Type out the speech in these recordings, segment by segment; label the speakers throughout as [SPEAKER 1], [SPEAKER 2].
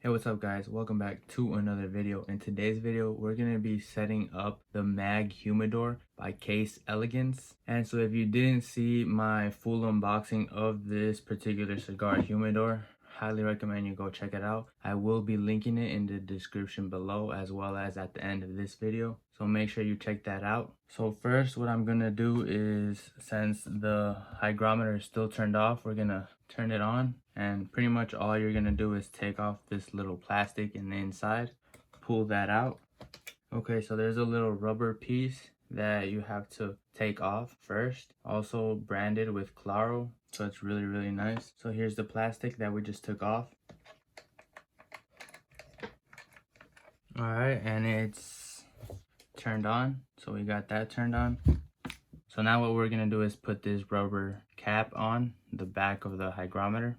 [SPEAKER 1] Hey, what's up guys? Welcome back to another video. In today's video, we're going to be setting up the MAG Humidor by Case Elegance. And so if you didn't see my full unboxing of this particular cigar humidor, highly recommend you go check it out. I will be linking it in the description below as well as at the end of this video. So make sure you check that out. So first, what I'm going to do is, since the hygrometer is still turned off, we're going to turn it on, and pretty much all you're gonna do is take off this little plastic in the inside, pull that out. Okay, so there's a little rubber piece that you have to take off first, also branded with Claro, so it's really nice. So here's the plastic that we just took off. All right, and it's turned on, so we got that turned on. So now what we're gonna do is put this rubber cap on the back of the hygrometer.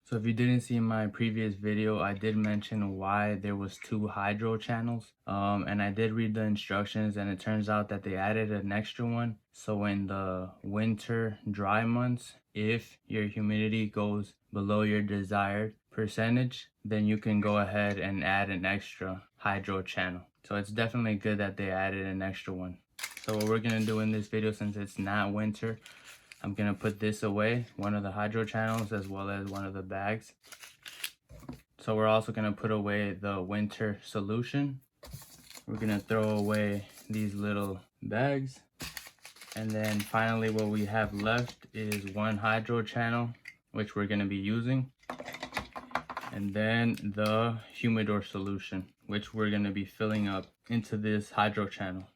[SPEAKER 1] So if you didn't see my previous video, I did mention why there was 2 hydro channels. And I did read the instructions, and it turns out that they added an extra one. So in the winter dry months, if your humidity goes below your desired percentage, then you can go ahead and add an extra hydro channel. So it's definitely good that they added an extra one. So what we're gonna do in this video, since it's not winter, I'm gonna put this away, one of the hydro channels as well as one of the bags. So we're also gonna put away the winter solution. We're gonna throw away these little bags. And then finally what we have left is one hydro channel, which we're gonna be using. And then the humidor solution, which we're gonna be filling up into this hydro channel.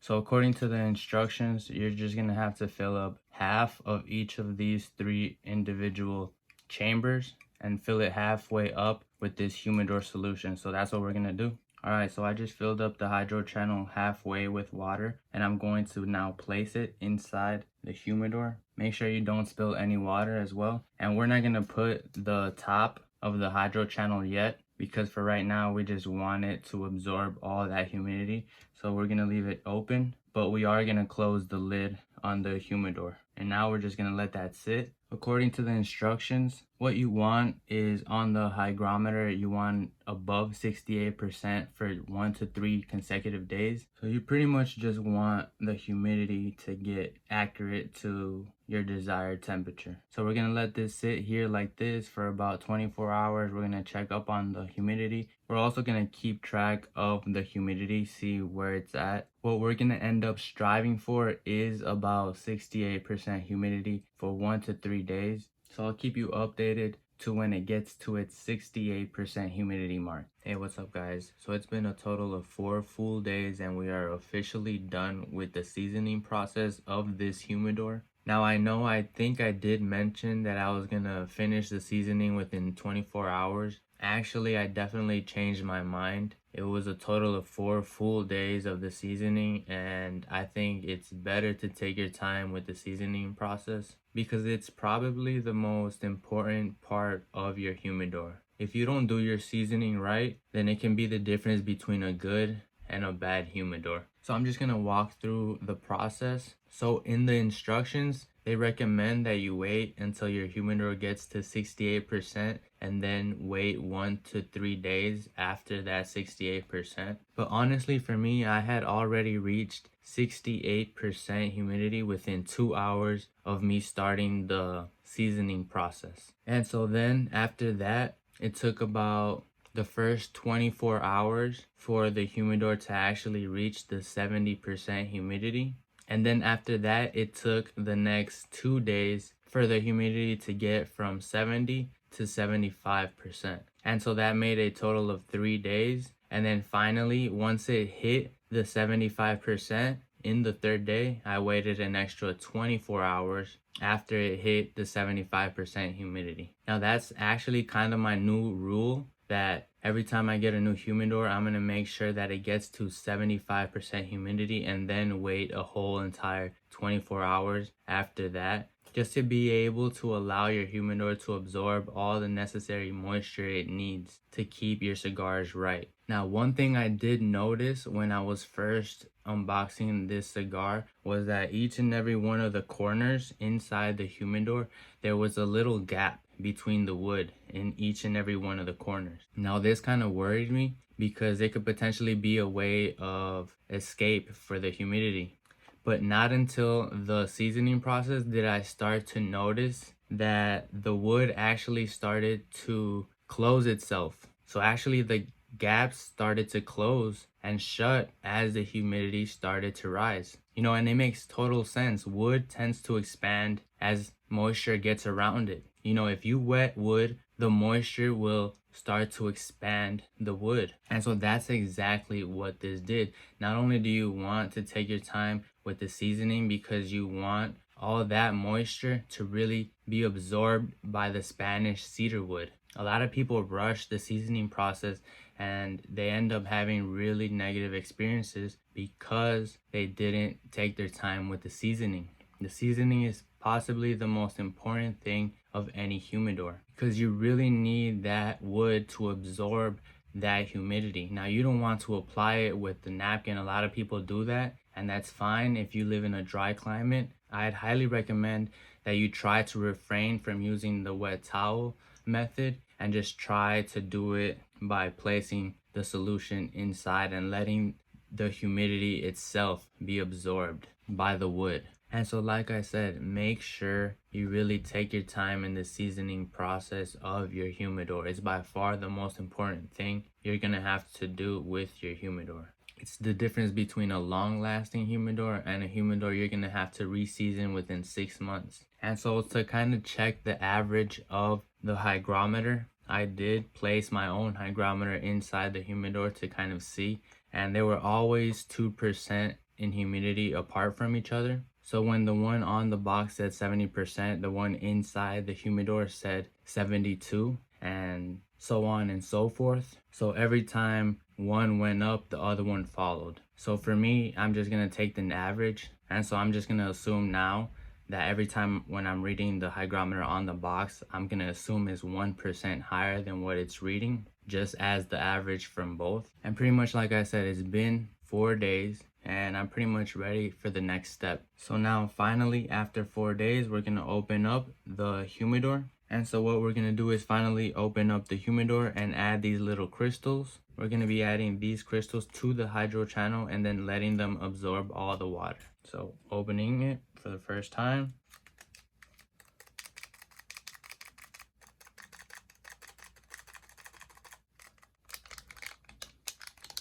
[SPEAKER 1] So according to the instructions, you're just gonna have to fill up half of each of these 3 individual chambers and fill it halfway up with this humidor solution. So that's what we're gonna do. All right, so I just filled up the hydro channel halfway with water, and I'm going to now place it inside the humidor. Make sure you don't spill any water as well. And we're not gonna put the top of the hydro channel yet, because for right now we just want it to absorb all that humidity. So we're gonna leave it open, but we are gonna close the lid on the humidor. And now we're just gonna let that sit. According to the instructions, what you want is, on the hygrometer, you want above 68% for 1 to 3 consecutive days. So you pretty much just want the humidity to get accurate to your desired temperature. So we're gonna let this sit here like this for about 24 hours. We're gonna check up on the humidity. We're also gonna keep track of the humidity, see where it's at. What we're gonna end up striving for is about 68% humidity for 1 to 3 days. So I'll keep you updated to when it gets to its 68% humidity mark. Hey, what's up guys? So it's been a total of 4 full days, and we are officially done with the seasoning process of this humidor. Now I think I did mention that I was gonna finish the seasoning within 24 hours. Actually, I definitely changed my mind. It was a total of 4 full days of the seasoning, and I think it's better to take your time with the seasoning process because it's probably the most important part of your humidor. If you don't do your seasoning right, then it can be the difference between a good and a bad humidor. So I'm just gonna walk through the process. So in the instructions, they recommend that you wait until your humidor gets to 68% and then wait 1 to 3 days after that 68%. But honestly, for me, I had already reached 68% humidity within 2 hours of me starting the seasoning process. And so then after that, it took about the first 24 hours for the humidor to actually reach the 70% humidity. And then after that, it took the next 2 days for the humidity to get from 70 to 75%. And so that made a total of 3 days. And then finally, once it hit the 75%, in the 3rd day, I waited an extra 24 hours after it hit the 75% humidity. Now that's actually kind of my new rule, that every time I get a new humidor, I'm gonna make sure that it gets to 75% humidity and then wait a whole entire 24 hours after that, just to be able to allow your humidor to absorb all the necessary moisture it needs to keep your cigars right. Now, one thing I did notice when I was first unboxing this cigar was that each and every one of the corners inside the humidor, there was a little gap between the wood in each and every one of the corners. Now this kind of worried me because it could potentially be a way of escape for the humidity. But not until the seasoning process did I start to notice that the wood actually started to close itself. So actually the gaps started to close and shut as the humidity started to rise. You know, and it makes total sense. Wood tends to expand as moisture gets around it. You know, if you wet wood, the moisture will start to expand the wood. And so that's exactly what this did. Not only do you want to take your time with the seasoning because you want all that moisture to really be absorbed by the Spanish cedar wood. A lot of people rush the seasoning process and they end up having really negative experiences because they didn't take their time with the seasoning. The seasoning is possibly the most important thing of any humidor because you really need that wood to absorb that humidity. Now you don't want to apply it with the napkin. A lot of people do that, and that's fine if you live in a dry climate. I'd highly recommend that you try to refrain from using the wet towel method and just try to do it by placing the solution inside and letting the humidity itself be absorbed by the wood. And so like I said, make sure you really take your time in the seasoning process of your humidor. It's by far the most important thing you're gonna have to do with your humidor. It's the difference between a long-lasting humidor and a humidor you're gonna have to re-season within 6 months. And so to kind of check the average of the hygrometer, I did place my own hygrometer inside the humidor to kind of see, and they were always 2% in humidity apart from each other. So when the one on the box said 70%, the one inside the humidor said 72, and so on and so forth. So every time one went up, the other one followed. So for me, I'm just gonna take the average, and so I'm just gonna assume now that every time when I'm reading the hygrometer on the box, I'm gonna assume is 1% higher than what it's reading, just as the average from both. And pretty much like I said, it's been 4 days and I'm pretty much ready for the next step. So now finally, after 4 days, we're gonna open up the humidor. And so what we're gonna do is finally open up the humidor and add these little crystals. We're gonna be adding these crystals to the hydro channel and then letting them absorb all the water. So opening it for the first time.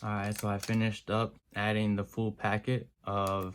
[SPEAKER 1] Alright, so I finished up adding the full packet of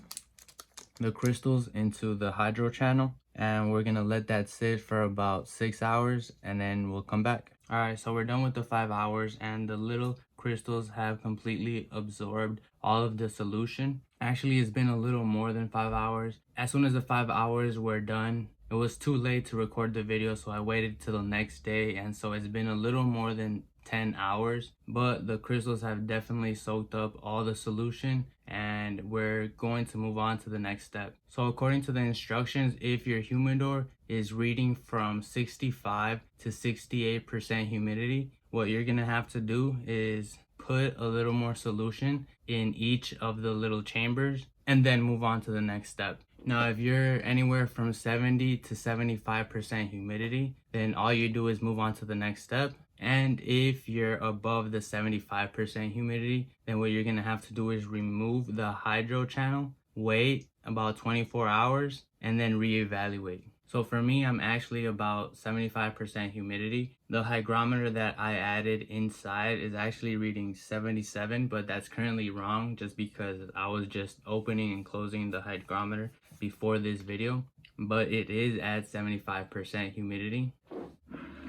[SPEAKER 1] the crystals into the hydro channel, and we're gonna let that sit for about 6 hours and then we'll come back. Alright, so we're done with the 5 hours and the little crystals have completely absorbed all of the solution. Actually, it's been a little more than 5 hours. As soon as the 5 hours were done, it was too late to record the video, so I waited till the next day, and so it's been a little more than 10 hours, but the crystals have definitely soaked up all the solution and we're going to move on to the next step. So according to the instructions, if your humidor is reading from 65 to 68% humidity, what you're gonna have to do is put a little more solution in each of the little chambers and then move on to the next step. Now, if you're anywhere from 70 to 75% humidity, then all you do is move on to the next step. And if you're above the 75% humidity, then what you're gonna have to do is remove the hydro channel, wait about 24 hours, and then reevaluate. So for me, I'm actually about 75% humidity. The hygrometer that I added inside is actually reading 77, but that's currently wrong just because I was just opening and closing the hygrometer before this video, but it is at 75% humidity.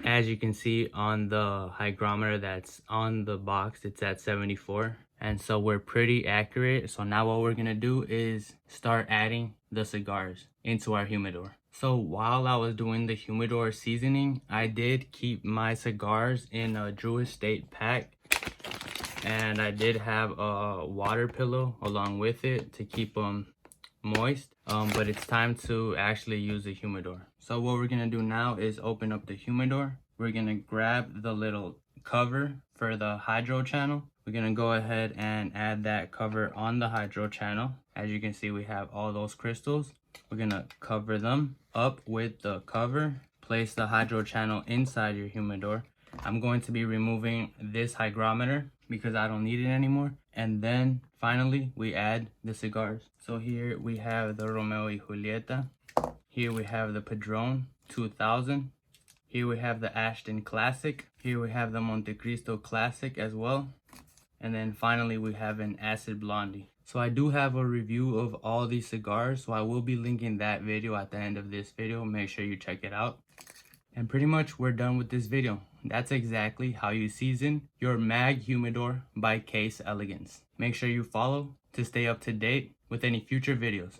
[SPEAKER 1] As you can see on the hygrometer that's on the box, it's at 74. And so we're pretty accurate. So now what we're gonna do is start adding the cigars into our humidor. So while I was doing the humidor seasoning, I did keep my cigars in a Drew Estate pack. And I did have a water pillow along with it to keep them moist. But it's time to actually use the humidor. So what we're gonna do now is open up the humidor. We're gonna grab the little cover for the hydro channel. We're gonna go ahead and add that cover on the hydro channel. As you can see, we have all those crystals. We're gonna cover them up with the cover, place the hydro channel inside your humidor. I'm going to be removing this hygrometer because I don't need it anymore. And then finally we add the cigars. So here we have the Romeo y Julieta. Here we have the Padron 2000. Here we have the Ashton Classic. Here we have the Montecristo Classic as well. And then finally we have an Acid Blondie. So I do have a review of all these cigars, so I will be linking that video at the end of this video. Make sure you check it out. And pretty much we're done with this video. That's exactly how you season your MAG Humidor by Case Elegance. Make sure you follow to stay up to date with any future videos.